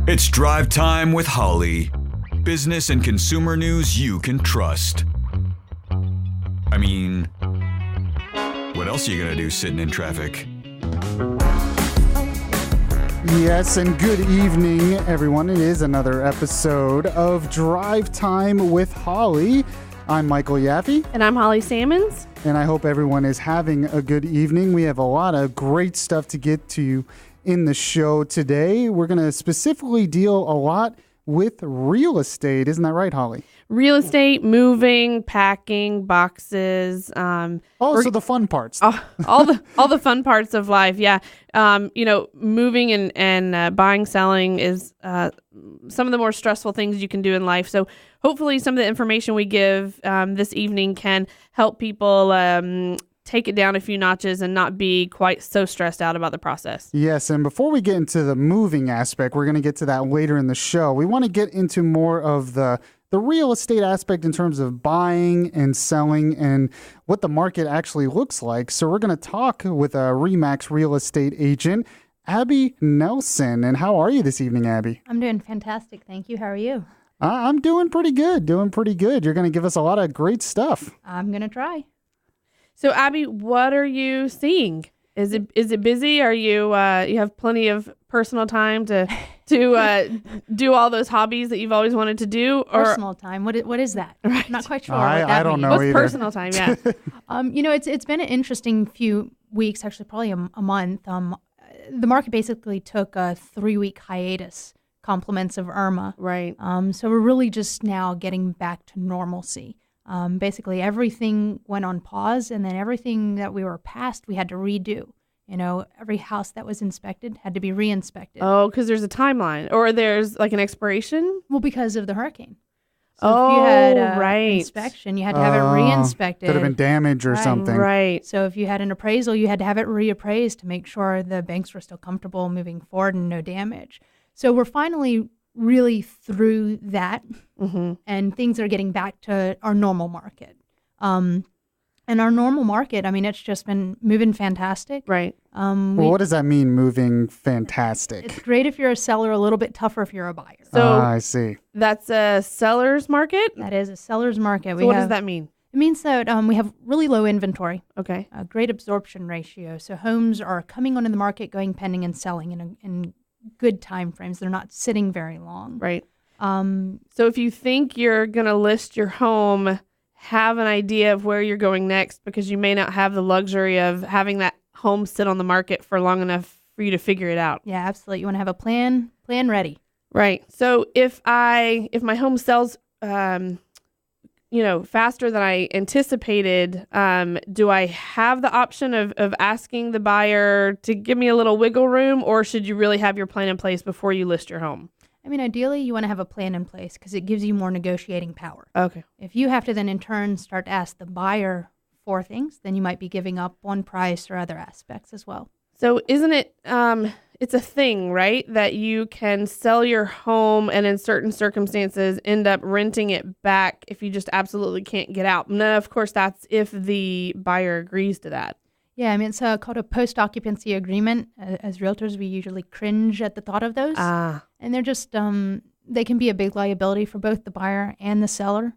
It's Drive Time with Holly. Business and consumer news you can trust. I mean, what else are you going to do sitting in traffic? Yes, and good evening, everyone. It is another episode of Drive Time with Holly. I'm Michael Yaffe. And I'm Holly Sammons. And I hope everyone is having a good evening. We have a lot of great stuff to get to in the show today. We're going to specifically deal a lot with real estate. Isn't that right, Holly? Real estate, moving, packing, boxes. So the fun parts. All the fun parts of life. Yeah. Moving and buying, selling is some of the more stressful things you can do in life. So hopefully some of the information we give this evening can help people take it down a few notches and not be quite so stressed out about the process. Yes, and before we get into the moving aspect, we're going to get to that later in the show. We want to get into more of the real estate aspect in terms of buying and selling and what the market actually looks like. So we're going to talk with a RE/MAX real estate agent, Abby Nelson. And how are you this evening, Abby? I'm doing fantastic. Thank you. How are you? I'm doing pretty good. You're going to give us a lot of great stuff. I'm going to try. So, Abby, what are you seeing? Is it busy? Are you you have plenty of personal time to do all those hobbies that you've always wanted to do? Or personal time? What is that? Right. I'm not quite sure. I don't know What's either. personal time? Yeah. It's been an interesting few weeks, actually, probably a month. The market basically took a 3-week hiatus, compliments of Irma. Right. So we're really just now getting back to normalcy. Basically, everything went on pause, and then everything that we were past, we had to redo. Every house that was inspected had to be re-inspected. Oh, because there's a timeline, or there's like an expiration? Well, because of the hurricane. So if you had right. inspection, you had to have it re-inspected. Could have been damage or something. Right. So if you had an appraisal, you had to have it reappraised to make sure the banks were still comfortable moving forward and no damage. So we're finally really through that, and things are getting back to our normal market. And our normal market, it's just been moving fantastic. Right. What does that mean, moving fantastic? It's great if you're a seller, a little bit tougher if you're a buyer. So I see. That's a seller's market? That is a seller's market. So what does that mean? It means that we have really low inventory. Okay. A great absorption ratio. So homes are coming onto the market, going pending and selling in good time frames. They're not sitting very long. Right. So if you think you're going to list your home, have an idea of where you're going next, because you may not have the luxury of having that home sit on the market for long enough for you to figure it out. Yeah, absolutely. You want to have a plan ready. Right. So if my home sells faster than I anticipated, do I have the option of asking the buyer to give me a little wiggle room, or should you really have your plan in place before you list your home? Ideally, you want to have a plan in place because it gives you more negotiating power. Okay. If you have to then in turn start to ask the buyer for things, then you might be giving up on price or other aspects as well. So isn't it, it's a thing, right? That you can sell your home and in certain circumstances end up renting it back if you just absolutely can't get out. Now, of course, that's if the buyer agrees to that. Yeah, it's called a post-occupancy agreement. As realtors, we usually cringe at the thought of those. And they're just, they can be a big liability for both the buyer and the seller.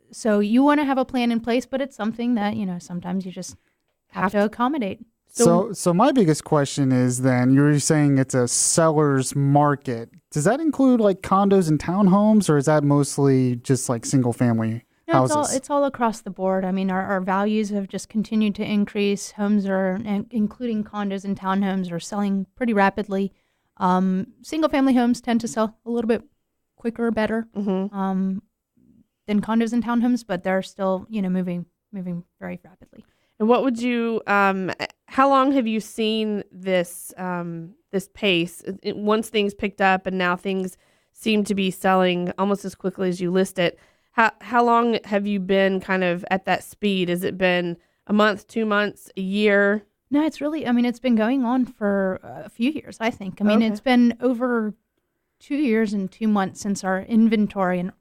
So you want to have a plan in place, but it's something that, sometimes you just have to accommodate. So my biggest question is then, you're saying it's a seller's market. Does that include like condos and townhomes, or is that mostly just like single family houses? It's all across the board. Our values have just continued to increase. Homes are, including condos and townhomes, are selling pretty rapidly. Single family homes tend to sell a little bit quicker, better than condos and townhomes, but they're still, moving very rapidly. And what would you, how long have you seen this pace? Once things picked up and now things seem to be selling almost as quickly as you list it. How long have you been kind of at that speed? Has it been a month, 2 months, a year? No, it's really, it's been going on for a few years, I think. Okay. It's been over 2 years and 2 months since our inventory, and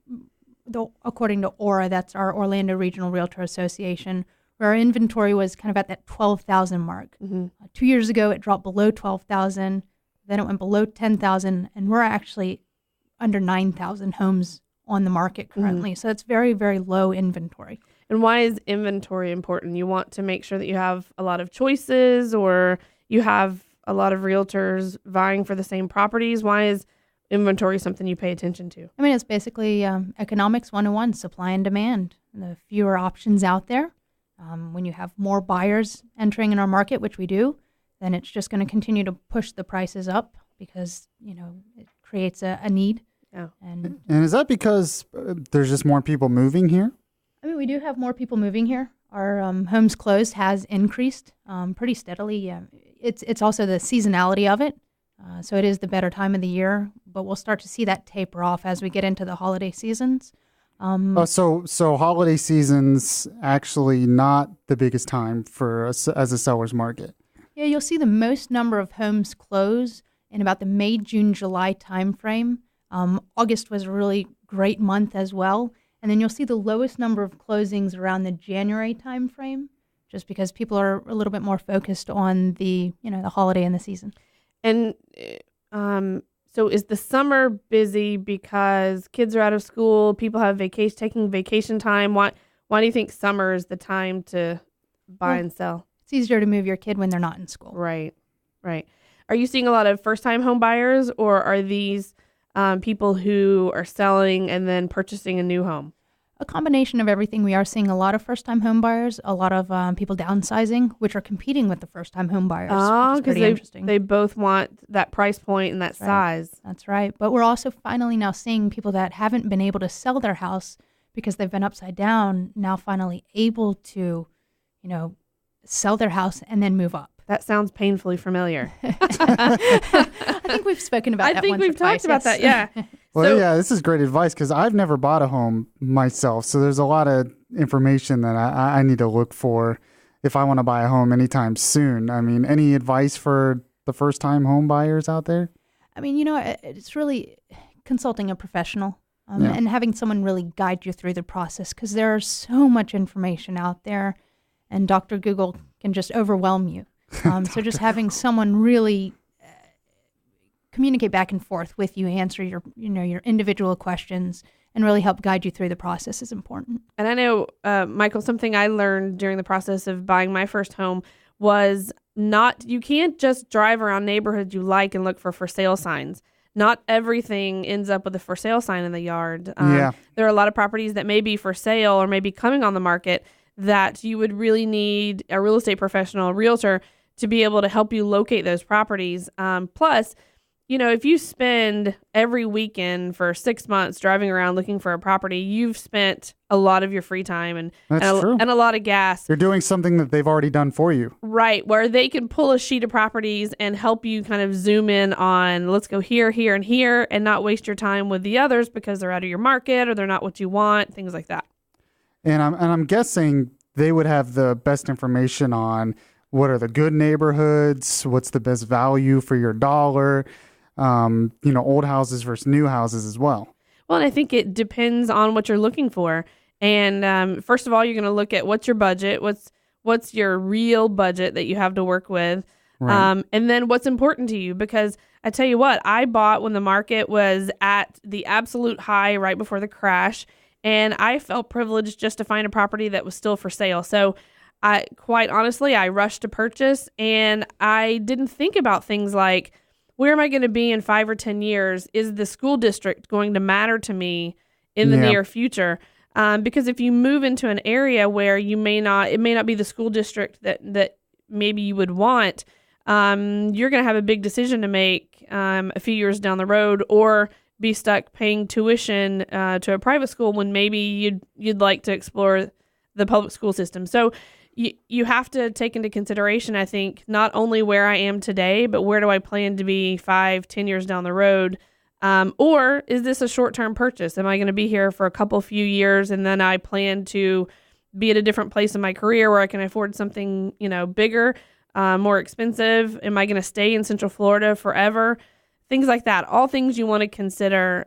according to ORA, that's our Orlando Regional Realtor Association, where our inventory was kind of at that 12,000 mark. 2 years ago, it dropped below 12,000. then it went below 10,000, and we're actually under 9,000 homes on the market currently. So it's very, very low inventory. And why is inventory important? You want to make sure that you have a lot of choices, or you have a lot of realtors vying for the same properties. Why is inventory something you pay attention to? I mean, it's basically economics 101, supply and demand. The fewer options out there, when you have more buyers entering in our market, which we do, then it's just going to continue to push the prices up because, it creates a need. Yeah. And is that because there's just more people moving here? I mean, we do have more people moving here. Our homes closed has increased pretty steadily. It's also the seasonality of it. So it is the better time of the year, but we'll start to see that taper off as we get into the holiday seasons. So holiday season's actually not the biggest time for us as a seller's market. Yeah, you'll see the most number of homes close in about the May, June, July timeframe. August was a really great month as well. And then you'll see the lowest number of closings around the January timeframe, just because people are a little bit more focused on the holiday and the season. And so is the summer busy because kids are out of school, people have taking vacation time? Why do you think summer is the time to buy and sell? It's easier to move your kid when they're not in school. Right. Are you seeing a lot of first-time home buyers, or are these people who are selling and then purchasing a new home? A combination of everything. We are seeing a lot of first-time home buyers, a lot of people downsizing, which are competing with the first-time home buyers, which is pretty interesting. They both want that price point and that size. That's right. But we're also finally now seeing people that haven't been able to sell their house because they've been upside down, now finally able to, sell their house and then move up. That sounds painfully familiar. I think we've spoken about that once or twice. I think we've talked about that, yeah. Well, yeah, this is great advice because I've never bought a home myself. So there's a lot of information that I need to look for if I want to buy a home anytime soon. I mean, any advice for the first-time home buyers out there? I mean, it's really consulting a professional and having someone really guide you through the process because there is so much information out there and Dr. Google can just overwhelm you. So just having someone really communicate back and forth with you, answer your individual questions, and really help guide you through the process is important. And I know, Michael, something I learned during the process of buying my first home was you can't just drive around neighborhoods you like and look for sale signs. Not everything ends up with a for sale sign in the yard. There are a lot of properties that may be for sale or may be coming on the market that you would really need a real estate professional, a realtor, to be able to help you locate those properties. Plus, if you spend every weekend for 6 months driving around looking for a property, you've spent a lot of your free time and a lot of gas. You're doing something that they've already done for you. Right, where they can pull a sheet of properties and help you kind of zoom in on, let's go here, here, and here, and not waste your time with the others because they're out of your market or they're not what you want, things like that. And I'm guessing they would have the best information on what are the good neighborhoods, what's the best value for your dollar, old houses versus new houses as well. Well, and I think it depends on what you're looking for. And first of all, you're going to look at what's your budget, what's your real budget that you have to work with, right. And then what's important to you. Because I tell you what, I bought when the market was at the absolute high right before the crash. And I felt privileged just to find a property that was still for sale. So quite honestly, I rushed to purchase and I didn't think about things like, where am I going to be in 5 or 10 years? Is the school district going to matter to me in the near future? Because if you move into an area where it may not be the school district that maybe you would want, you're going to have a big decision to make a few years down the road, or be stuck paying tuition to a private school when maybe you'd like to explore the public school system. So you have to take into consideration, I think, not only where I am today, but where do I plan to be 5-10 years down the road? Or is this a short-term purchase? Am I going to be here for a few years and then I plan to be at a different place in my career where I can afford something, bigger, more expensive? Am I going to stay in Central Florida forever? Things like that. All things you want to consider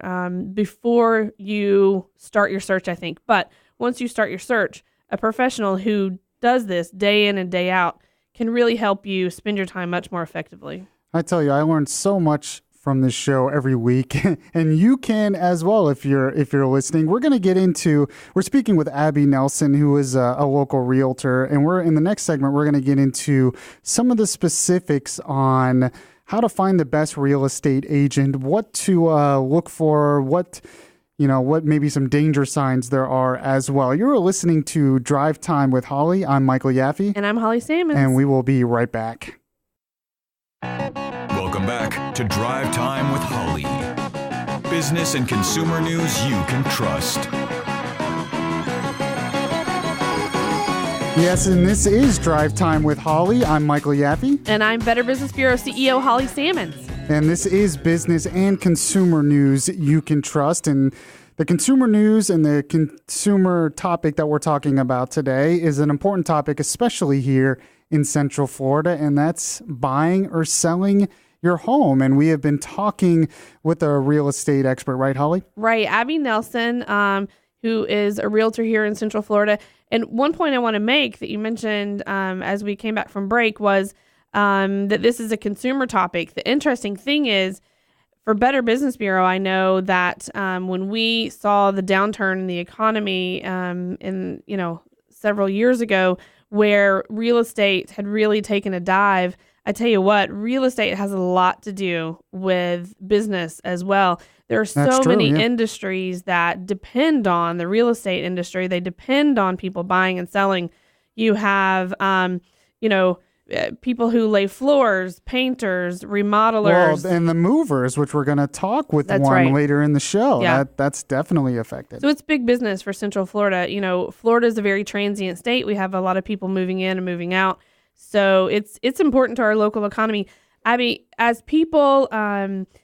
before you start your search, I think. But once you start your search, a professional who does this day in and day out can really help you spend your time much more effectively. I tell you, I learned so much from this show every week, and you can as well if you're listening. We're speaking with Abby Nelson, who is a local realtor, and we're in the next segment. We're going to get into some of the specifics on how to find the best real estate agent, what to look for, what maybe some danger signs there are as well. You're listening to Drive Time with Holly. I'm Michael Yaffe, And I'm Holly Sammons. and we will be right back. Welcome back to Drive Time with Holly. Business and consumer news you can trust. Yes, and this is Drive Time with Holly. I'm Michael Yaffe. And I'm Better Business Bureau CEO Holly Sammons. And this is business and consumer news you can trust. And the consumer news and the consumer topic that we're talking about today is an important topic, especially here in Central Florida, and that's buying or selling your home. And we have been talking with a real estate expert, right, Holly? Right. Abby Nelson, who is a realtor here in Central Florida. And one point I want to make that you mentioned as we came back from break was that this is a consumer topic. The interesting thing is, for Better Business Bureau, I know that when we saw the downturn in the economy several years ago, where real estate had really taken a dive, I tell you what, real estate has a lot to do with business as well. There are so many industries that depend on the real estate industry. They depend on people buying and selling. You have, people who lay floors, painters, remodelers. Well, and the movers, which we're going to talk with later in the show. Yeah. That's definitely affected. So it's big business for Central Florida. Florida is a very transient state. We have a lot of people moving in and moving out. So it's important to our local economy. Abby, as people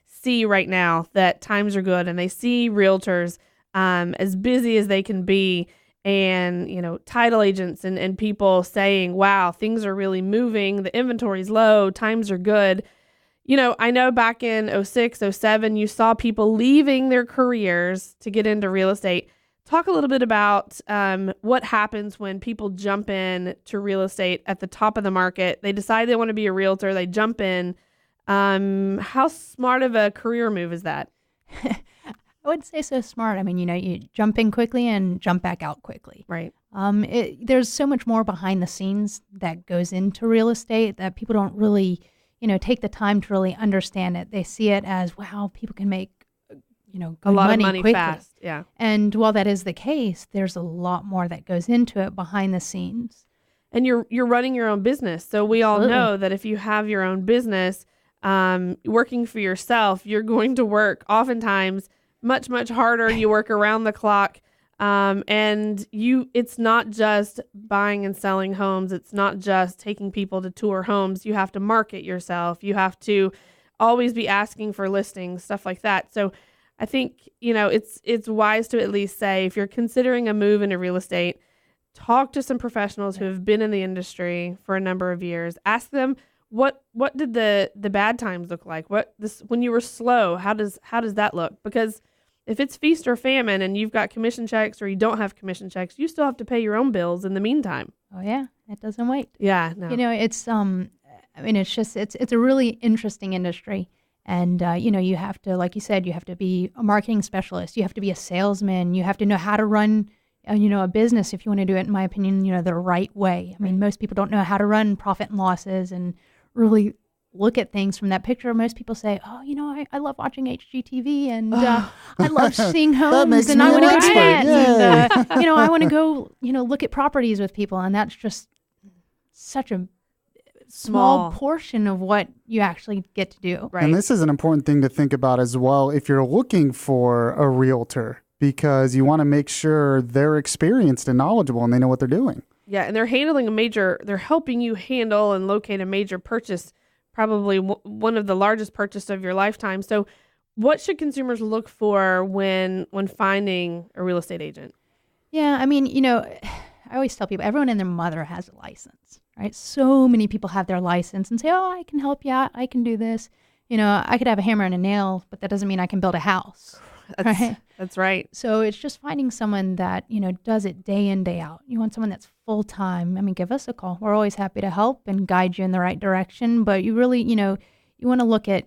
see right now that times are good and they see realtors as busy as they can be, and, title agents and people saying, wow, things are really moving. The inventory's low. Times are good. I know back in 06, 07, you saw people leaving their careers to get into real estate. Talk a little bit about what happens when people jump in to real estate at the top of the market. They decide they want to be a realtor. They jump in. How smart of a career move is that? I wouldn't say so smart. I mean, you jump in quickly and jump back out quickly. Right. There's so much more behind the scenes that goes into real estate that people don't really, take the time to really understand it. They see it as, wow, people can make, good a lot money of money quickly. fast. Yeah. And while that is the case, there's a lot more that goes into it behind the scenes. And you're running your own business. So we all know that if you have your own business, working for yourself, you're going to work oftentimes much, much harder. You work around the clock. And it's not just buying and selling homes. It's not just taking people to tour homes. You have to market yourself. You have to always be asking for listings, stuff like that. So I think, it's wise to at least say, if you're considering a move into real estate, talk to some professionals who have been in the industry for a number of years. Ask them, what did the bad times look like? When you were slow, how does that look? Because if it's feast or famine and you've got commission checks or you don't have commission checks, you still have to pay your own bills in the meantime. Oh yeah, it doesn't wait. Yeah, no. It's it's a really interesting industry, and you have to, like you said, you have to be a marketing specialist, you have to be a salesman, you have to know how to run a business if you want to do it, in my opinion, the right way. I mean, most people don't know how to run profit and losses and really look at things from that picture. Most people say, oh, I love watching HGTV and I love seeing homes and I want to go do that. And, I want to go, look at properties with people. And that's just such a small portion of what you actually get to do. Right. And this is an important thing to think about as well if you're looking for a realtor, because you want to make sure they're experienced and knowledgeable and they know what they're doing. Yeah, and they're helping you handle and locate a major purchase, probably one of the largest purchases of your lifetime. So what should consumers look for when finding a real estate agent? Yeah, I mean, I always tell people, everyone and their mother has a license, right? So many people have their license and say, oh, I can help you out. I can do this. I could have a hammer and a nail, but that doesn't mean I can build a house. That's right. So it's just finding someone that, does it day in, day out. You want someone that's full time. I mean, give us a call. We're always happy to help and guide you in the right direction. But you really, you want to look at,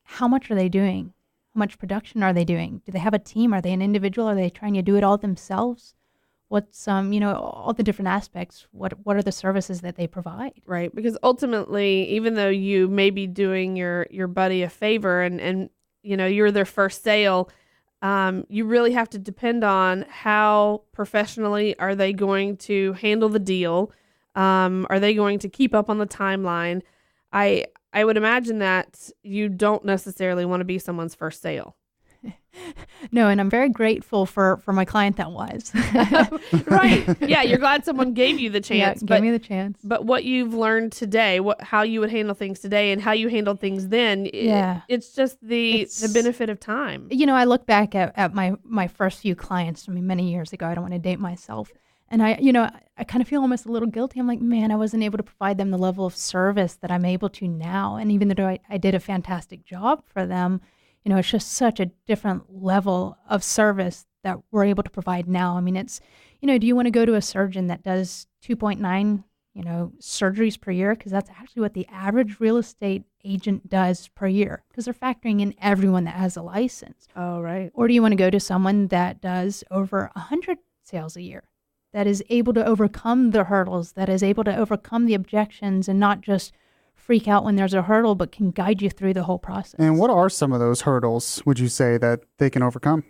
how much are they doing? How much production are they doing? Do they have a team? Are they an individual? Are they trying to do it all themselves? What's, all the different aspects? What are the services that they provide? Right. Because ultimately, even though you may be doing your buddy a favor and you're their first sale, you really have to depend on how professionally are they going to handle the deal? Are they going to keep up on the timeline? I would imagine that you don't necessarily want to be someone's first sale. No, and I'm very grateful for my client that was. Right. Yeah, you're glad someone gave you the chance. Yeah, gave me the chance. But what you've learned today, how you would handle things today and how you handled things then, it's just the benefit of time. I look back at my first few clients, many years ago. I don't want to date myself. And I kind of feel almost a little guilty. I'm like, man, I wasn't able to provide them the level of service that I'm able to now. And even though I did a fantastic job for them, it's just such a different level of service that we're able to provide now. I mean, it's, do you want to go to a surgeon that does 2.9, surgeries per year? Because that's actually what the average real estate agent does per year, because they're factoring in everyone that has a license. Oh, right. Or do you want to go to someone that does over 100 sales a year, that is able to overcome the hurdles, that is able to overcome the objections and not just freak out when there's a hurdle, but can guide you through the whole process. And what are some of those hurdles, would you say, that they can overcome?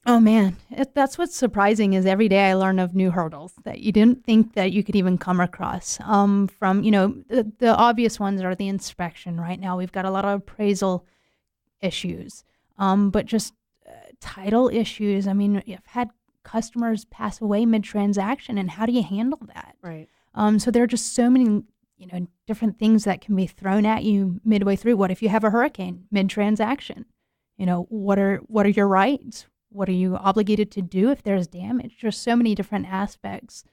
Oh, man. That's what's surprising is every day I learn of new hurdles that you didn't think that you could even come across. From, the obvious ones are the inspection. Right now we've got a lot of appraisal issues, but just title issues. I mean, I've had customers pass away mid-transaction, and how do you handle that? Right. So there are just so many different things that can be thrown at you midway through. What if you have a hurricane mid-transaction? What are your rights? What are you obligated to do if there's damage? There's so many different aspects.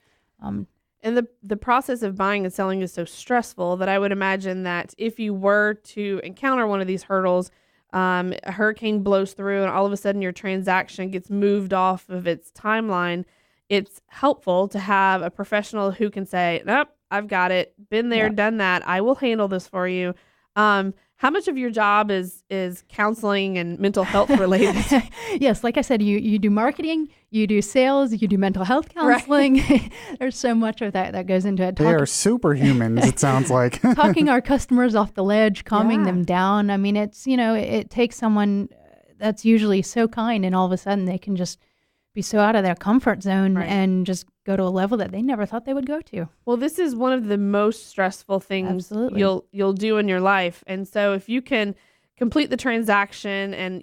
And the process of buying and selling is so stressful that I would imagine that if you were to encounter one of these hurdles, a hurricane blows through and all of a sudden your transaction gets moved off of its timeline, it's helpful to have a professional who can say, nope, I've got it. Been there, done that. I will handle this for you. How much of your job is counseling and mental health related? Yes, like I said, you do marketing, you do sales, you do mental health counseling. Right. There's so much of that goes into it. They are superhumans, it sounds like. Talking our customers off the ledge, calming them down. I mean, it's, it takes someone that's usually so kind, and all of a sudden they can just be so out of their comfort zone and just go to a level that they never thought they would go to. Well, this is one of the most stressful things you'll do in your life. And so if you can complete the transaction and,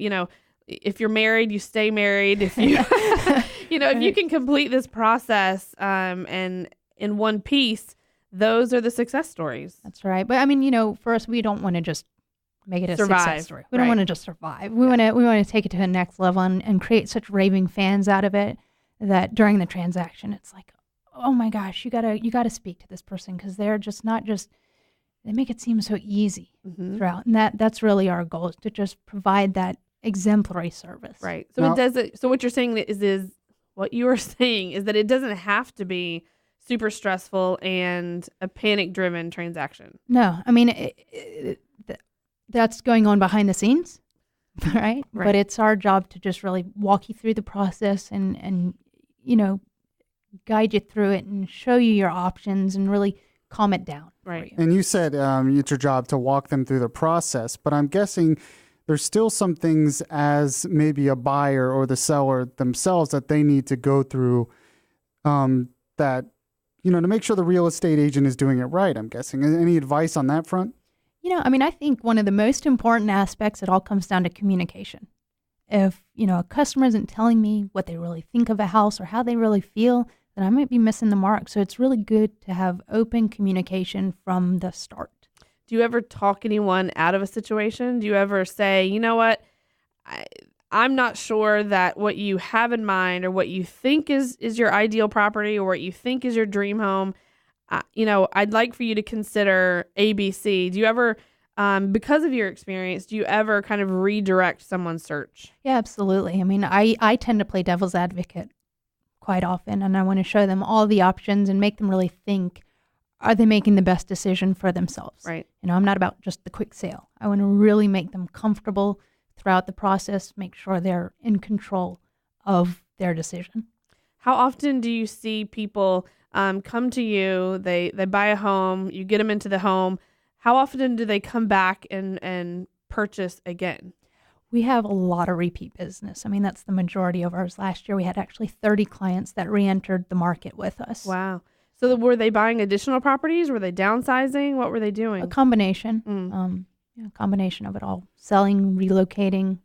if you're married, you stay married. If you, if you can complete this process and in one piece, those are the success stories. That's right. But I mean, for us, we don't want to just make it a success story. We don't want to just survive. We want to take it to the next level and create such raving fans out of it that during the transaction, it's like, oh my gosh, you gotta speak to this person, because they're just not just, they make it seem so easy throughout. And that's really our goal, is to just provide that exemplary service. Right. So So what you're saying is what you are saying is that it doesn't have to be super stressful and a panic driven transaction. No, I mean, that's going on behind the scenes, right? But it's our job to just really walk you through the process and guide you through it and show you your options and really calm it down. Right. And you said it's your job to walk them through the process, but I'm guessing there's still some things as maybe a buyer or the seller themselves that they need to go through that, to make sure the real estate agent is doing it right, I'm guessing. Any advice on that front? I think one of the most important aspects, it all comes down to communication. If, a customer isn't telling me what they really think of a house or how they really feel, then I might be missing the mark. So it's really good to have open communication from the start. Do you ever talk anyone out of a situation? Do you ever say, you know what, I'm not sure that what you have in mind or what you think is your ideal property or what you think is your dream home, I'd like for you to consider ABC. Do you ever, because of your experience, do you ever kind of redirect someone's search? Yeah, absolutely. I mean, I tend to play devil's advocate quite often, and I want to show them all the options and make them really think, are they making the best decision for themselves? Right. I'm not about just the quick sale. I want to really make them comfortable throughout the process, make sure they're in control of their decision. How often do you see people come to you, they buy a home, you get them into the home. How often do they come back and purchase again? We have a lot of repeat business. I mean, that's the majority of ours. Last year, we had actually 30 clients that re-entered the market with us. Wow. So were they buying additional properties? Were they downsizing? What were they doing? A combination. A combination of it all. Selling, relocating.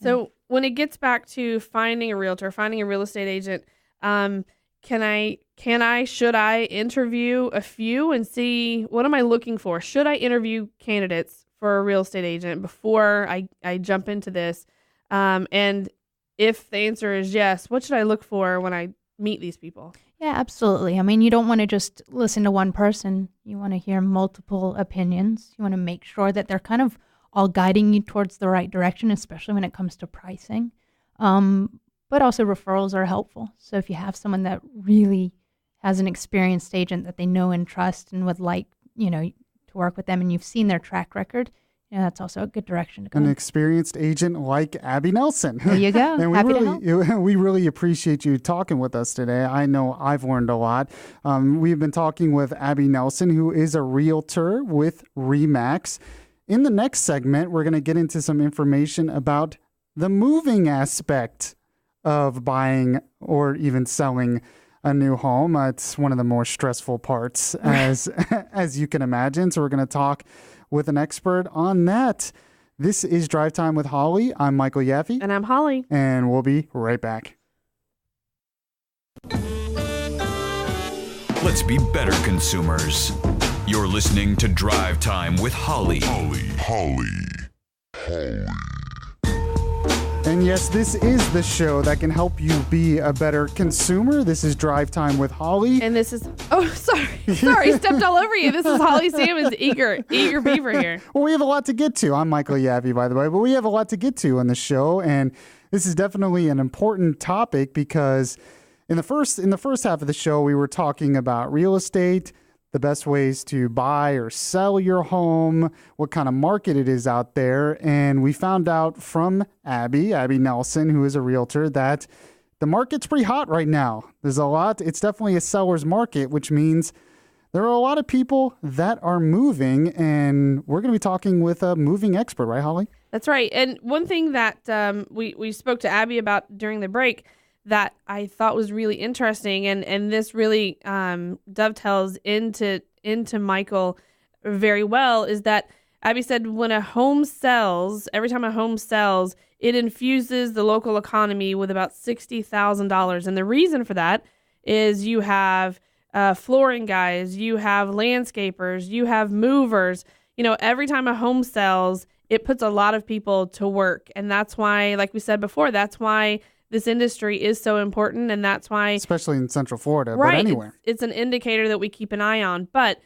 So when it gets back to finding a realtor, finding a real estate agent, should I interview a few and see, what am I looking for? Should I interview candidates for a real estate agent before I jump into this? And if the answer is yes, what should I look for when I meet these people? Yeah, absolutely. I mean, you don't want to just listen to one person. You want to hear multiple opinions. You want to make sure that they're kind of all guiding you towards the right direction, especially when it comes to pricing. But also referrals are helpful. So if you have someone that really has an experienced agent that they know and trust and would like, to work with them, and you've seen their track record, that's also a good direction to go. An experienced agent like Abby Nelson. There you go. And Happy to help. we really appreciate you talking with us today. I know I've learned a lot. We've been talking with Abby Nelson, who is a realtor with RE/MAX. In the next segment, we're going to get into some information about the moving aspect of buying or even selling a new home. It's one of the more stressful parts, as you can imagine. So we're going to talk with an expert on that. This is Drive Time with Holly. I'm Michael Yaffe. And I'm Holly. And we'll be right back. Let's be better consumers. You're listening to Drive Time with Holly. And yes, this is the show that can help you be a better consumer. This is Drive Time with Holly. And this is, sorry, stepped all over you. This is Holly Salmon's eager beaver here. Well, we have a lot to get to. I'm Michael Yaffe, by the way, but we have a lot to get to on the show. And this is definitely an important topic because in the first half of the show, we were talking about real estate, the best ways to buy or sell your home, what kind of market it is out there. And we found out from Abby Nelson, who is a realtor, that the market's pretty hot right now. There's a lot. It's definitely a seller's market, which means there are a lot of people that are moving. And we're going to be talking with a moving expert, right, Holly? That's right. And one thing that we spoke to Abby about during the break that I thought was really interesting, and this really dovetails into Michael very well, is that Abby said when a home sells, every time a home sells, it infuses the local economy with about $60,000. And the reason for that is you have flooring guys, you have landscapers, you have movers. Every time a home sells, it puts a lot of people to work. And that's why, like we said before, that's why this industry is so important, and that's why... Especially in Central Florida, right, but anywhere. It's an indicator that we keep an eye on. But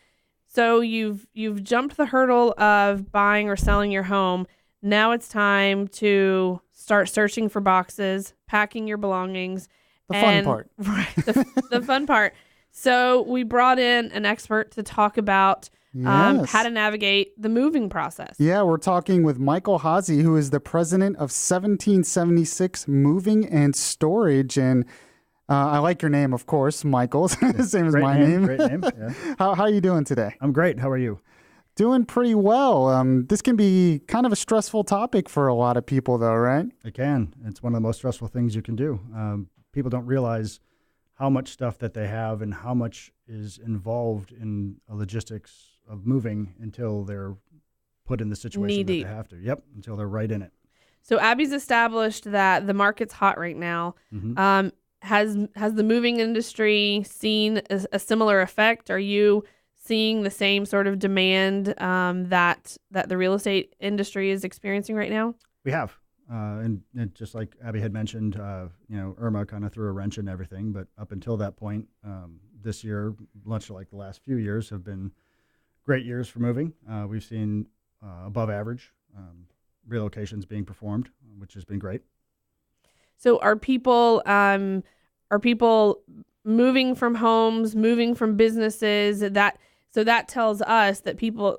so you've jumped the hurdle of buying or selling your home. Now it's time to start searching for boxes, packing your belongings. Fun part. Right, the fun part. So we brought in an expert to talk about how to navigate the moving process. Yeah, we're talking with Michael Haase, who is the president of 1776 Moving and Storage. And I like your name, of course, Michael. Same as my name. Great name. Yeah. How are you doing today? I'm great. How are you? Doing pretty well. This can be kind of a stressful topic for a lot of people, though, right? It can. It's one of the most stressful things you can do. People don't realize how much stuff that they have and how much is involved in a logistics of moving until they're put in the situation that they have to. Yep, until they're right in it. So Abby's established that the market's hot right now. Mm-hmm. Has the moving industry seen a similar effect? Are you seeing the same sort of demand that the real estate industry is experiencing right now? We have. And just like Abby had mentioned, Irma kind of threw a wrench in everything. But up until that point, this year, much like the last few years, have been great years for moving. We've seen above average relocations being performed, which has been great. So are people moving from homes, moving from businesses, that tells us that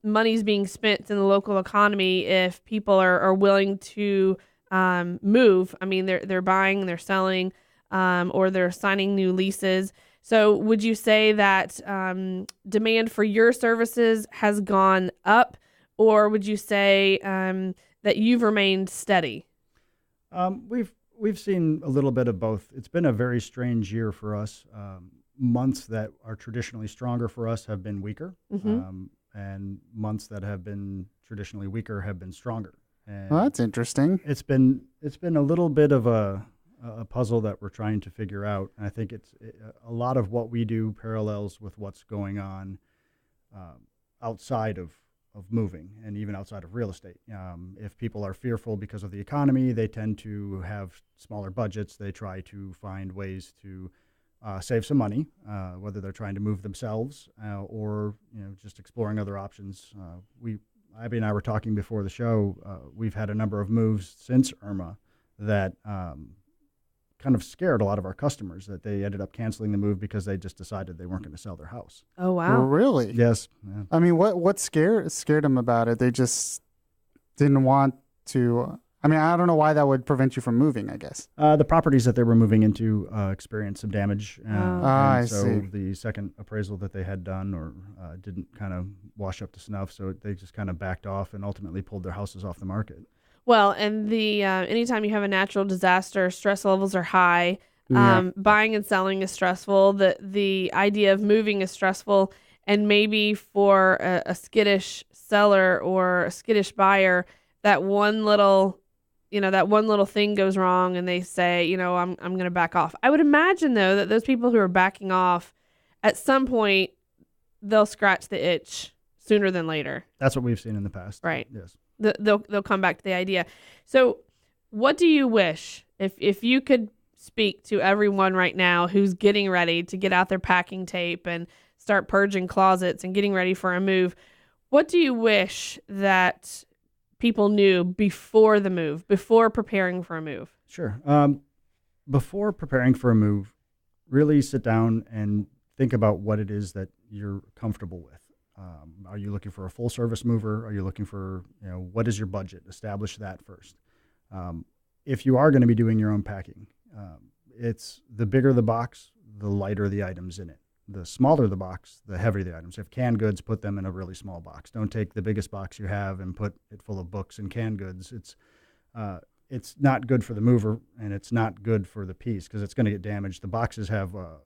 money's being spent in the local economy if people are willing to move. I mean, they're buying, they're selling, or they're signing new leases. So would you say that demand for your services has gone up, or would you say that you've remained steady? We've seen a little bit of both. It's been a very strange year for us. Months that are traditionally stronger for us have been weaker, and months that have been traditionally weaker have been stronger. And Well, that's interesting. it's been a little bit of a puzzle that we're trying to figure out. And I think a lot of what we do parallels with what's going on outside of moving and even outside of real estate. If people are fearful because of the economy, they tend to have smaller budgets. They try to find ways to save some money, whether they're trying to move themselves or just exploring other options. Abby and I were talking before the show. We've had a number of moves since Irma that kind of scared a lot of our customers, that they ended up canceling the move because they just decided they weren't going to sell their house. Oh, wow. Really? Yes. Yeah. I mean, what scared them about it? They just didn't want to. I mean, I don't know why that would prevent you from moving, I guess. The properties that they were moving into experienced some damage. I so see. the second appraisal that they had done or didn't kind of wash up to snuff, so they just kind of backed off and ultimately pulled their houses off the market. Well, and the anytime you have a natural disaster, stress levels are high. Yeah. Buying and selling is stressful. The idea of moving is stressful, and maybe for a skittish seller or a skittish buyer, that one little thing goes wrong, and they say, I'm going to back off. I would imagine though that those people who are backing off, at some point, they'll scratch the itch sooner than later. That's what we've seen in the past. Right. Yes. They'll come back to the idea. So what do you wish, if you could speak to everyone right now who's getting ready to get out their packing tape and start purging closets and getting ready for a move, what do you wish that people knew before the move, before preparing for a move? Sure. Before preparing for a move, really sit down and think about what it is that you're comfortable with. Are you looking for a full service mover? Are you looking for, what is your budget? Establish that first. If you are going to be doing your own packing, it's the bigger the box, the lighter the items in it. The smaller the box, the heavier the items. If canned goods, put them in a really small box. Don't take the biggest box you have and put it full of books and canned goods. It's not good for the mover, and it's not good for the piece because it's going to get damaged. The boxes have a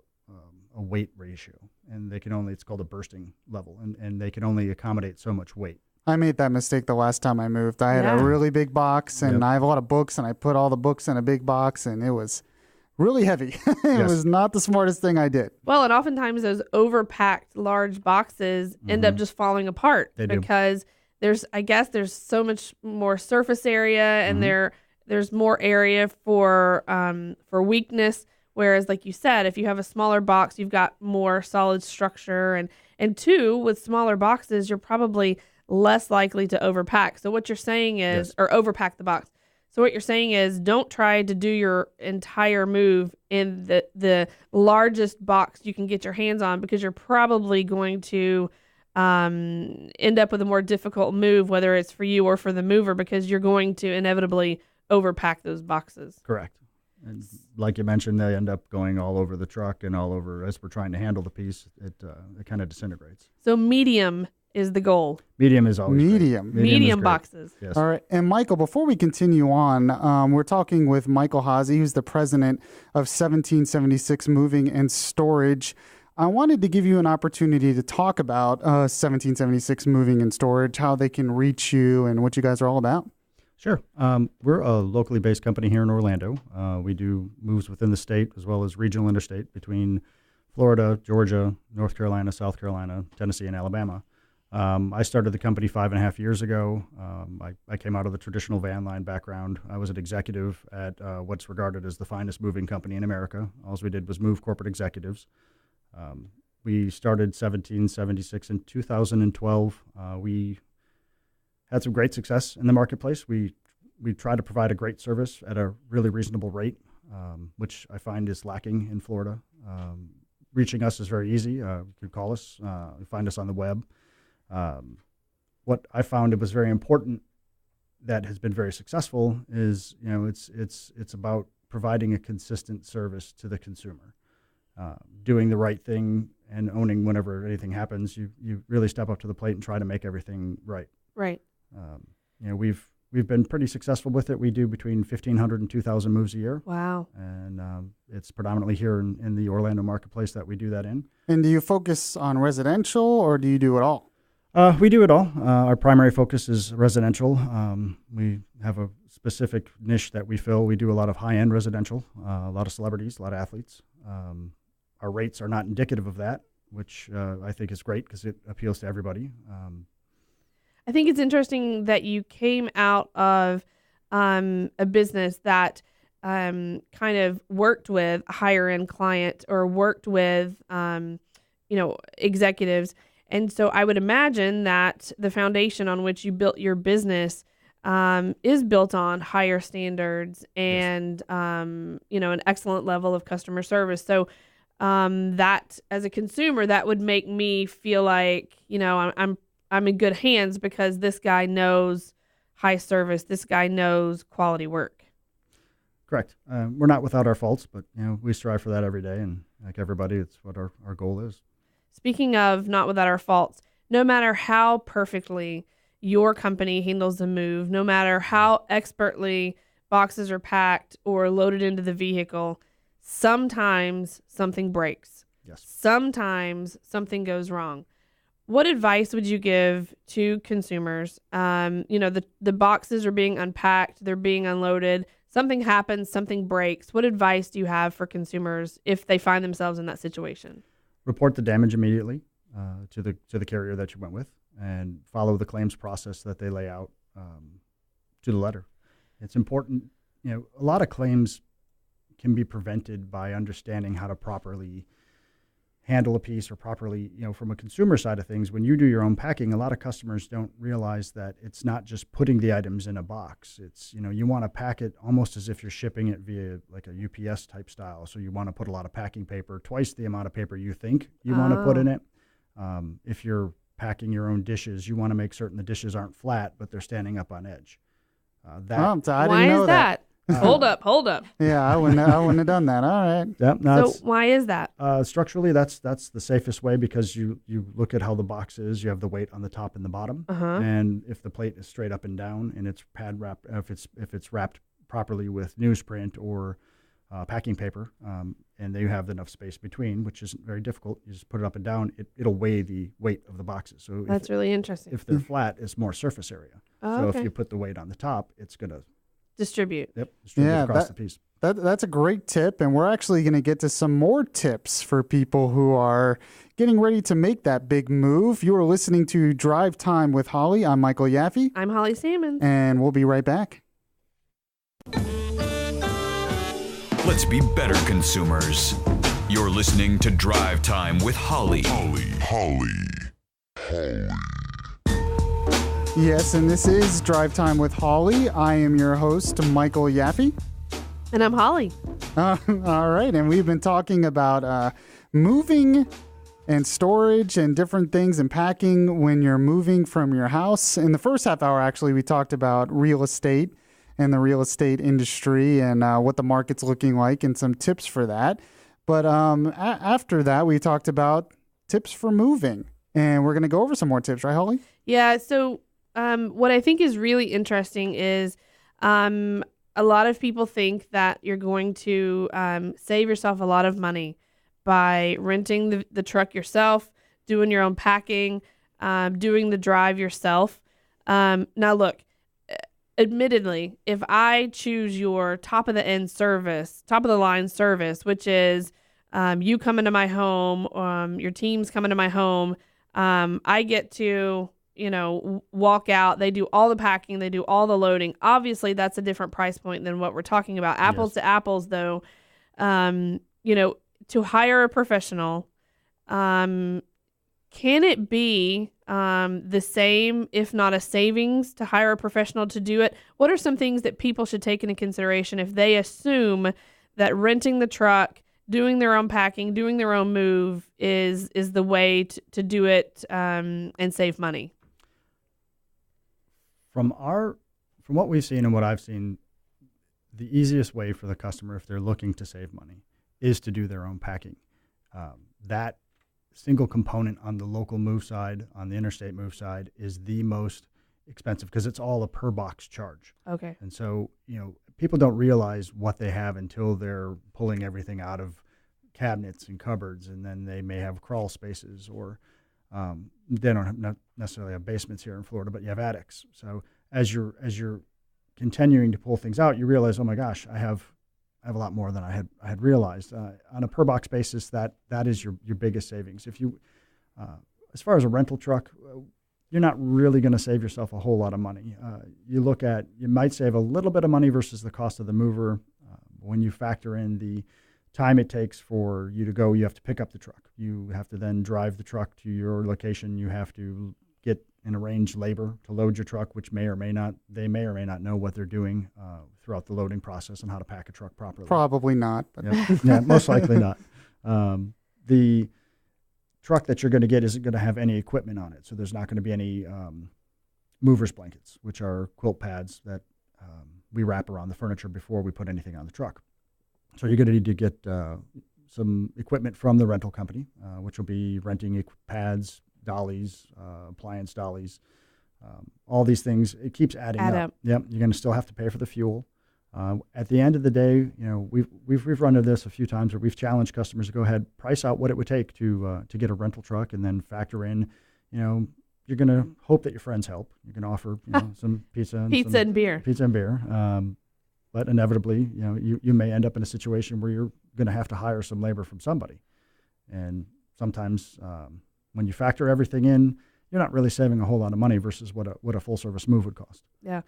weight ratio, and it's called a bursting level, and they can only accommodate so much weight. I made that mistake the last time I moved. I had a really big box, and Yep. I have a lot of books, and I put all the books in a big box, and it was really heavy. It was not the smartest thing I did. Well, and oftentimes those overpacked large boxes end up just falling apart They do. because there's so much more surface area, and there's more area for weakness. Whereas, like you said, if you have a smaller box, you've got more solid structure, and two, with smaller boxes, you're probably less likely to overpack. So what you're saying is, Yes. or overpack the box. So what you're saying is, don't try to do your entire move in the largest box you can get your hands on, because you're probably going to end up with a more difficult move, whether it's for you or for the mover, because you're going to inevitably overpack those boxes. Correct. And like you mentioned, they end up going all over the truck and all over as we're trying to handle the piece. It kind of disintegrates. So medium is the goal. Medium is always great. Medium. is Medium great. boxes. Yes. All right. And Michael, before we continue on, we're talking with Michael Haase, who's the president of 1776 Moving and Storage. I wanted to give you an opportunity to talk about 1776 Moving and Storage, how they can reach you, and what you guys are all about. Sure. We're a locally based company here in Orlando. We do moves within the state as well as regional interstate between Florida, Georgia, North Carolina, South Carolina, Tennessee, and Alabama. I started the company 5.5 years ago. I came out of the traditional van line background. I was an executive at what's regarded as the finest moving company in America. All we did was move corporate executives. We started 1776 in 2012. We had some great success in the marketplace. We try to provide a great service at a really reasonable rate, which I find is lacking in Florida. Reaching us is very easy. You can call us, find us on the web. What I found it was very important that has been very successful is, it's about providing a consistent service to the consumer, doing the right thing and owning whenever anything happens. You really step up to the plate and try to make everything right. Right. We've been pretty successful with it. We do between 1,500 and 2,000 moves a year. Wow. And it's predominantly here in the Orlando marketplace that we do that in. And do you focus on residential or do you do it all? We do it all. Our primary focus is residential. We have a specific niche that we fill. We do a lot of high-end residential, a lot of celebrities, a lot of athletes. Our rates are not indicative of that, which I think is great because it appeals to everybody. I think it's interesting that you came out of a business that kind of worked with a higher end client or worked with, executives. And so I would imagine that the foundation on which you built your business is built on higher standards and, an excellent level of customer service. So that as a consumer, that would make me feel like, I'm in good hands because this guy knows high service. This guy knows quality work. Correct. We're not without our faults, but we strive for that every day. And like everybody, it's what our goal is. Speaking of not without our faults, no matter how perfectly your company handles the move, no matter how expertly boxes are packed or loaded into the vehicle, sometimes something breaks. Yes. Sometimes something goes wrong. What advice would you give to consumers? The boxes are being unpacked, they're being unloaded. Something happens, something breaks. What advice do you have for consumers if they find themselves in that situation? Report the damage immediately to the carrier that you went with, and follow the claims process that they lay out to the letter. It's important. A lot of claims can be prevented by understanding how to properly handle a piece or properly, from a consumer side of things. When you do your own packing, a lot of customers don't realize that it's not just putting the items in a box. It's, you want to pack it almost as if you're shipping it via like a UPS type style. So you want to put a lot of packing paper, twice the amount of paper you think you want to put in it. If you're packing your own dishes, you want to make certain the dishes aren't flat, but they're standing up on edge. I didn't Why know is that? Hold up. Yeah, I wouldn't have done that. All right. Yep. So why is that? Structurally, that's the safest way because you look at how the box is. You have the weight on the top and the bottom, and if the plate is straight up and down and it's pad wrapped, if it's wrapped properly with newsprint or packing paper, and you have enough space between, which isn't very difficult. You just put it up and down. It'll weigh the weight of the boxes. So that's really interesting. If they're flat, it's more surface area. So if you put the weight on the top, it's gonna distribute. Yep. Distribute across the piece. That's a great tip, and we're actually going to get to some more tips for people who are getting ready to make that big move. You are listening to Drive Time with Holly. I'm Michael Yaffe. I'm Holly Salmon. And we'll be right back. Let's be better consumers. You're listening to Drive Time with Holly. Holly. Yes, and this is Drive Time with Holly. I am your host, Michael Yaffe. And I'm Holly. All right, and we've been talking about moving and storage and different things and packing when you're moving from your house. In the first half hour, actually, we talked about real estate and the real estate industry and what the market's looking like and some tips for that. But after that, we talked about tips for moving. And we're going to go over some more tips, right, Holly? Yeah, so what I think is really interesting is a lot of people think that you're going to save yourself a lot of money by renting the truck yourself, doing your own packing, doing the drive yourself. Now, look, admittedly, if I choose your top of the line service, which is you come into my home, your team's coming to my home, I get to walk out. They do all the packing. They do all the loading. Obviously, that's a different price point than what we're talking about. Apples to apples, though, to hire a professional, can it be the same, if not a savings, to hire a professional to do it? What are some things that people should take into consideration if they assume that renting the truck doing their own packing, doing their own move is the way to do it and save money? From what we've seen and what I've seen, the easiest way for the customer, if they're looking to save money, is to do their own packing. That single component on the local move side, on the interstate move side, is the most expensive because it's all a per box charge. Okay. And so, people don't realize what they have until they're pulling everything out of cabinets and cupboards, and then they may have crawl spaces, or they not necessarily have basements here in Florida, but you have attics. So as you're continuing to pull things out, you realize, oh my gosh, I have a lot more than I had realized. On a per box basis, that is your biggest savings. If you, as far as a rental truck, you're not really going to save yourself a whole lot of money. You might save a little bit of money versus the cost of the mover. When you factor in the time it takes for you to go, you have to pick up the truck. You have to then drive the truck to your location. You have to get and arrange labor to load your truck, which they may or may not know what they're doing throughout the loading process and how to pack a truck properly. Probably not. But Yeah, most likely not. The truck that you're going to get isn't going to have any equipment on it, so there's not going to be any movers blankets, which are quilt pads that we wrap around the furniture before we put anything on the truck. So you're going to need to get some equipment from the rental company, which will be renting pads, dollies, appliance dollies, all these things. It keeps adding up. Yep, you're going to still have to pay for the fuel. At the end of the day, we've run into this a few times where we've challenged customers to go ahead, price out what it would take to get a rental truck, and then factor in, you're going to hope that your friends help. You can offer some pizza and beer. But inevitably, you may end up in a situation where you're going to have to hire some labor from somebody. And sometimes when you factor everything in, you're not really saving a whole lot of money versus what a full service move would cost. Yeah.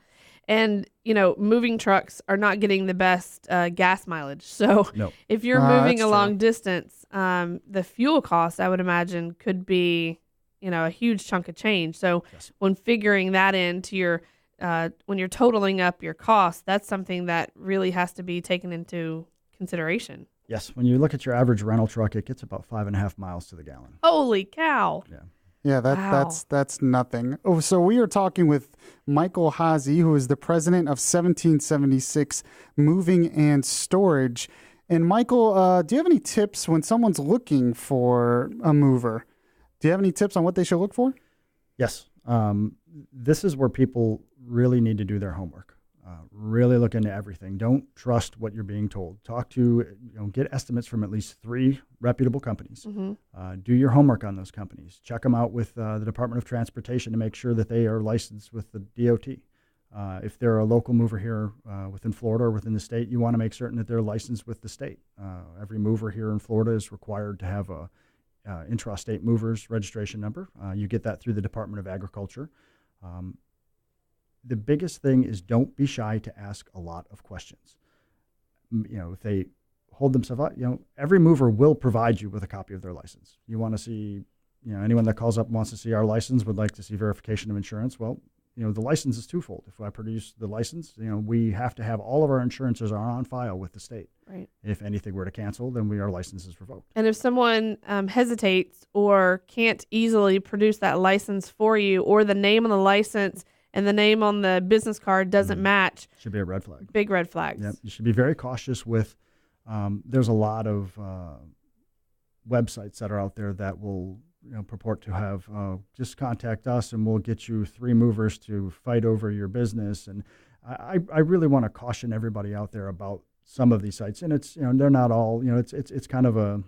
And, moving trucks are not getting the best gas mileage. So no. If you're moving a long distance, the fuel cost, I would imagine, could be, a huge chunk of change. So yes. When figuring that into your, when you're totaling up your costs, that's something that really has to be taken into consideration. Yes. When you look at your average rental truck, it gets about 5.5 miles to the gallon. Holy cow. Yeah. Yeah, that's nothing. Oh, so we are talking with Michael Hazy, who is the president of 1776 Moving and Storage. And Michael, do you have any tips when someone's looking for a mover? Do you have any tips on what they should look for? Yes. This is where people really need to do their homework. Really look into everything. Don't trust what you're being told. Talk to, get estimates from at least 3 reputable companies. Mm-hmm. Do your homework on those companies. Check them out with the Department of Transportation to make sure that they are licensed with the DOT. If they're a local mover here within Florida or within the state, you want to make certain that they're licensed with the state. Every mover here in Florida is required to have a intrastate movers registration number. You get that through the Department of Agriculture. The biggest thing is don't be shy to ask a lot of questions. If they hold themselves up, every mover will provide you with a copy of their license. You want to see, anyone that calls up and wants to see our license would like to see verification of insurance. Well, the license is twofold. If I produce the license, we have to have all of our insurances are on file with the state. Right. If anything were to cancel, then our license is revoked. And if someone hesitates or can't easily produce that license for you, or the name on the license and the name on the business card doesn't match, should be a red flag. Big red flags. Yeah, you should be very cautious with. There's a lot of websites that are out there that will purport to have just contact us and we'll get you 3 movers to fight over your business. And I really want to caution everybody out there about some of these sites. And it's they're not all it's kind of a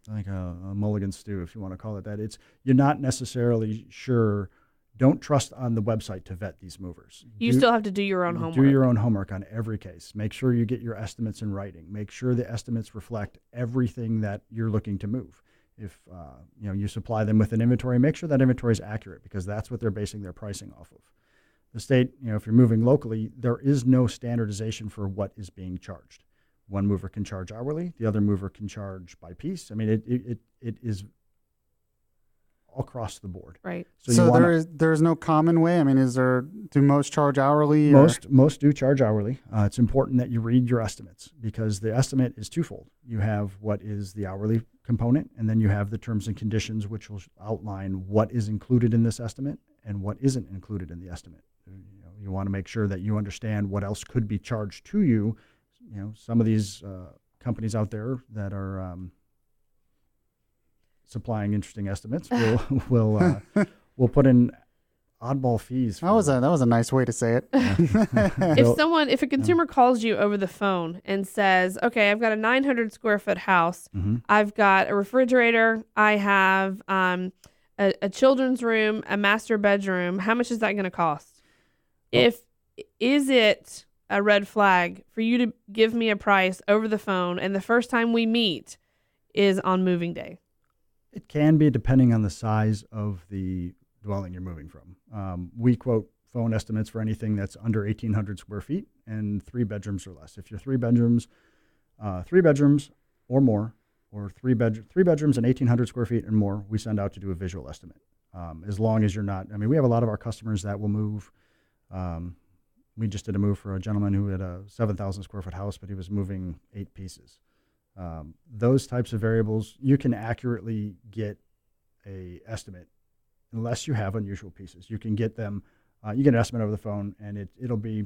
mulligan stew, if you want to call it that. You're not necessarily sure. Don't trust on the website to vet these movers. You still have to do your own homework. Do your own homework on every case. Make sure you get your estimates in writing. Make sure the estimates reflect everything that you're looking to move. If you supply them with an inventory, make sure that inventory is accurate, because that's what they're basing their pricing off of. The state, if you're moving locally, there is no standardization for what is being charged. One mover can charge hourly. The other mover can charge by piece. I mean, it is across the board. Right. So there's no common way. I mean, do most charge hourly? Most do charge hourly. It's important that you read your estimates because the estimate is twofold. You have what is the hourly component, and then you have the terms and conditions, which will outline what is included in this estimate and what isn't included in the estimate. You want to make sure that you understand what else could be charged to you. Some of these companies out there that are supplying interesting estimates will put in oddball fees. That was a nice way to say it. If a consumer calls you over the phone and says, okay, I've got a 900 square foot house, I've got a refrigerator, I have a children's room, a master bedroom, how much is that going to cost? Is it a red flag for you to give me a price over the phone and the first time we meet is on moving day? It can be, depending on the size of the dwelling you're moving from. We quote phone estimates for anything that's under 1,800 square feet and 3 bedrooms or less. If you're 3 bedrooms or more, or three bedrooms and 1,800 square feet and more, we send out to do a visual estimate. As long as you're not, we have a lot of our customers that will move. We just did a move for a gentleman who had a 7,000 square foot house, but he was moving 8 pieces. Those types of variables, you can accurately get a estimate unless you have unusual pieces. You can get them, you get an estimate over the phone, and it'll be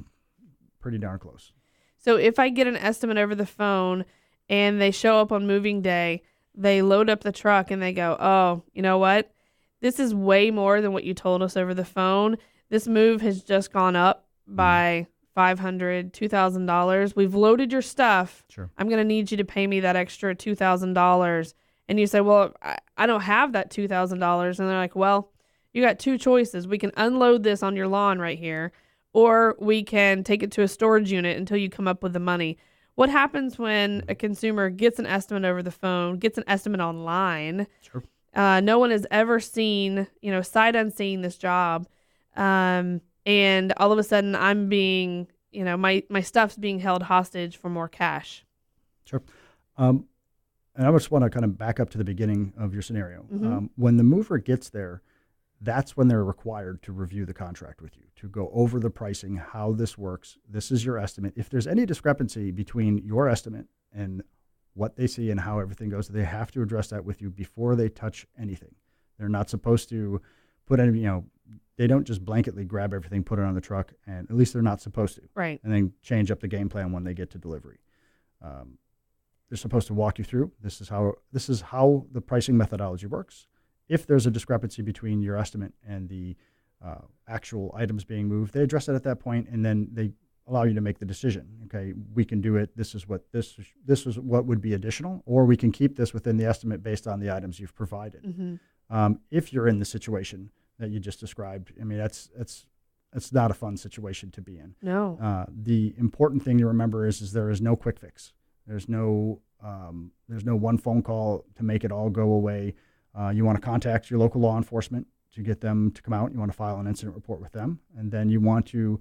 pretty darn close. So if I get an estimate over the phone and they show up on moving day, they load up the truck and they go, oh, you know what? This is way more than what you told us over the phone. This move has just gone up by $500, $2,000. We've loaded your stuff. Sure. I'm going to need you to pay me that extra $2,000. And you say, well, I don't have that $2,000. And they're like, well, you got 2 choices. We can unload this on your lawn right here, or we can take it to a storage unit until you come up with the money. What happens when a consumer gets an estimate over the phone, gets an estimate online? Sure. No one has ever seen, sight unseen this job. And all of a sudden I'm being, my stuff's being held hostage for more cash. Sure. And I just want to kind of back up to the beginning of your scenario. Mm-hmm. When the mover gets there, that's when they're required to review the contract with you, to go over the pricing, how this works. This is your estimate. If there's any discrepancy between your estimate and what they see and how everything goes, they have to address that with you before they touch anything. They're not supposed to put any, they don't just blanketly grab everything, put it on the truck, and at least they're not supposed to. Right. And then change up the game plan when they get to delivery. They're supposed to walk you through. This is how the pricing methodology works. If there's a discrepancy between your estimate and the actual items being moved, they address it at that point, and then they allow you to make the decision. Okay, we can do it. This is what would be additional, or we can keep this within the estimate based on the items you've provided. Mm-hmm. If you're in the situation that you just described, that's not a fun situation to be in. No. The important thing to remember is there is no quick fix. There's no one phone call to make it all go away. You want to contact your local law enforcement to get them to come out. You want to file an incident report with them, and then you want to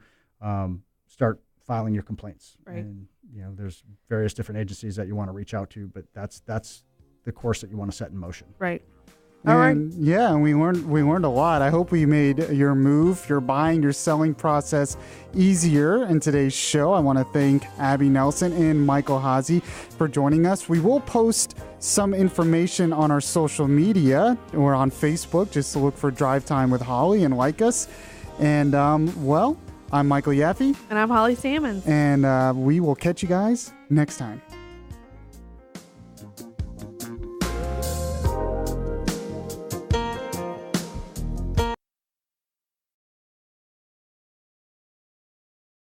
start filing your complaints. Right. And there's various different agencies that you want to reach out to, but that's the course that you want to set in motion. Right. All right. Yeah, and we learned a lot. I hope we made your move, your buying, your selling process easier in today's show. I want to thank Abby Nelson and Michael Haase for joining us. We will post some information on our social media or on Facebook. Just to look for Drive Time with Holly and like us. And I'm Michael Yaffe. And I'm Holly Salmons. And we will catch you guys next time.